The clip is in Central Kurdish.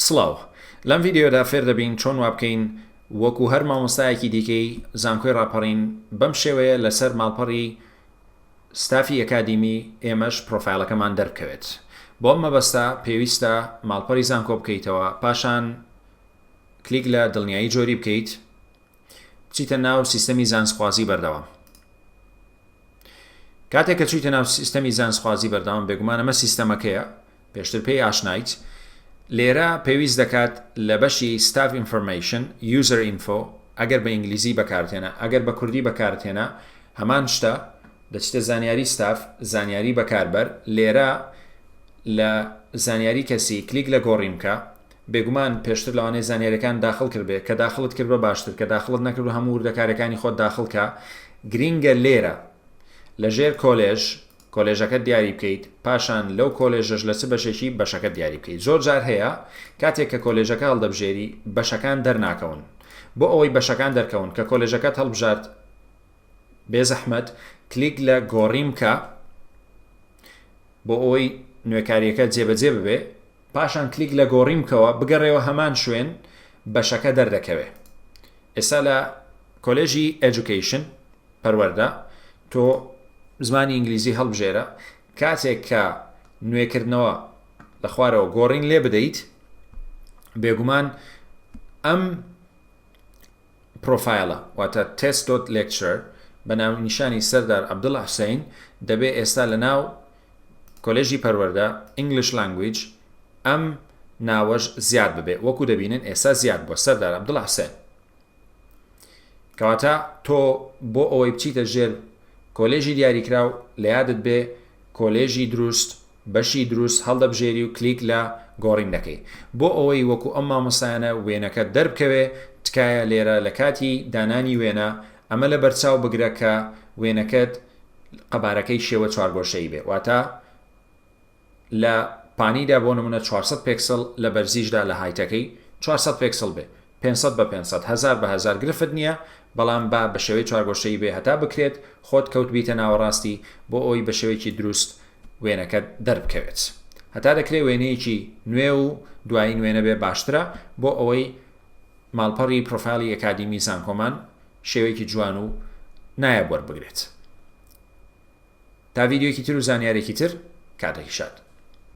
سڵاو لەم ڤیدیۆدا فێر دەبین چۆن وا بکەین وەکو هەر مامۆستایەکی دیکەی زانکۆی ڕاپەڕین بەم شێوەیە لەسەر ماڵپەڕی ستافی ئەکادیمی ئێمەش پرۆفایلەکەمان دەربکەوێت. بۆ ئەم مەبەستە پێویستە ماڵپەڕی زانکۆ بکەیتەوە، پاشان کلیک لە دڵنیایی جۆری بکەیت، بچیتە ناو سیستەمی زانسخوازی بەردەوام. کاتێک کە چیتە ناو سیستەمی زانسخوازی بەردەوام بێگومان ئەمە سیستەمەکەیە، پێشتر پێی ئاشنایت. لێرە پێویست دەکات لە بەشی staff information user info ئەگەر بە ئینگلیزی بەکارتێنە، ئەگەر بە کوردی بەکارتێنە هەمان شتە، دەچتە زانیاری ستاف، زانیاری بەکاربەر. لێرە لە زانیاری کەسی کلیک لە گۆڕی بکە، بێگومان پێشتر لەوانەیە زانیاریەکان داخل کردبێت کە داخلت کرد بە باشتر، کە داخلت نەکرد و هەموو وردەکارەکانی خۆت داخل کە. گرینگە لێرە لەژێر کۆلێژەکەت دیاری بکەیت، پاشان لەو کۆلێژەش لە چ بەشێکی بەشەکەت دیاری بکەیت. زۆر جار هەیە کاتێک کە کۆلێژەکە هەڵدەبژێری بەشەکان دەرناکەون، بۆ ئەوەی بەشەکان دەرکەون کە کۆلێژەکەت هەڵبژات بێزەحمەت کلیک لە گۆڕی بکە بۆ ئەوەی نوێکاریەکە جێبەجێ ببێ، پاشان کلیک لە گۆڕی بکەوە بگەڕێەوە هەمان شوێن بەشەکە دەردەکەوێ. ئێستا لە کۆلێژی ئێجوکیشن پەروەردە تۆ زمانی ئینگلیزی هەڵبژێرە، کاتێک کە نوێکردنەوە لە خوارەوە گۆڕین لێ بدەیت، بێگومان ئەم پرۆفایلە واتە test.lecture بە ناونیشانی سەردار عەبدوڵڵا حوسەین دەبێ ئێستا لە ناو کۆلێژی پەروەردە English language ئەم ناوەش زیاد ببێ، وەکو دەبینن ئێستا زیاد بۆ سەردار عەبدوڵڵا حوسەین. کەواتە تۆ بۆ ئەوەی بچیتە ژێر کۆلێژی دیاریکراو لە یادت بێ کۆلێژی دروست، بەشی دروست هەڵدەبژێری و کلیک لە گۆڕین دەکەی بۆ ئەوەی وەکو ئەم مامۆستایانە وێنەکە دەربکەوێ. تکایە لێرە لە کاتی دانانی وێنە ئەمە لە بەرچاو بگرە کە وێنەکەت قەبارەکەی شێوە چوارگۆشەی بێ، واتە لە پانیدا بۆ نمونە 400 پێکسل لە بەرزیشدا لە هایتەکەی 400 پێکسل بێ، 500 بە 500 1000 بە 1000 گرفت نییە، بەڵام بە شێوەی چوارگۆشەی بێ هەتا بکرێت خۆت کەوت بیتە ناوەڕاستی بۆ ئەوی بە شێوەیەکی دروست وێنەکەت دەربکەوێت. هەتا دەکرێت وێنەیەکی نوێ و دوایی وێنە بێ باشترە بۆ ئەوەی ماڵپەڕی پرۆفایلی ئەکادیمی زانکۆمان شێوەیەکی جوان و نایە وەربگرێت. تا ڤیدیۆکی تر و زانیارێکی تر کاتێکی شاد.